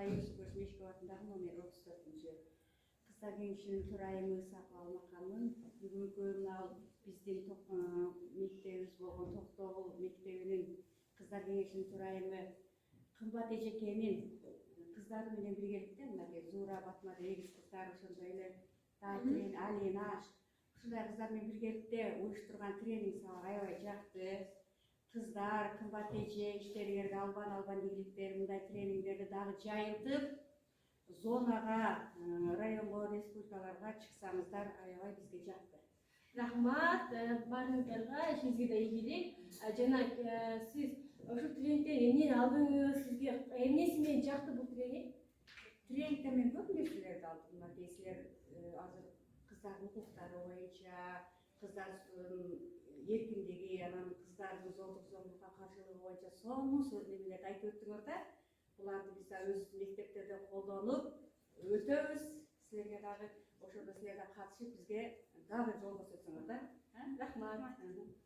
Николай Юсупович Мешков атындағы номер 34-ші Қыздар кеңесінің төрайымы Сапа Алмақанмын. Бүгінгі мынау біздің мектебіміз болған Тоқтоғұл мектебінің Қыздар кеңесінің төрайымы қымбат Ежекенің қыздары менен біргелікте мына Зура Батма егіз қыздар ошондой эле Таатин, Алина ушундай кыздар менен биргеликте уюштурган тренинг сага аябай жакты. Кыздар, кымбат эже, иштериңерге албан ийгиликтер, мындай тренингдерди дагы жайылтып, зонага, районго, республикаларга чыксаңыздар аябай бизге жакты. Рахмат, баарыңыздарга, ишиңизге да ийгилик. Жана сиз ошол тренингден эмнени алдыңыз, сизге эмнеси менен жакты бул тренинг? Тренингде мен көп нерселерди алдым. Мына силер азыр кыздар укуктары боюнча, кыздар эркиндиги, анан кыздардын зордук-зомбулукка каршылыгы боюнча сонун немелерди айтып өттүңөр да. Буларды биз өз мектептерде колдонуп өтөбүз. Силерге дагы ошондо силер да катышып бизге дагы жол көрсөтсөңөр да. Рахмат.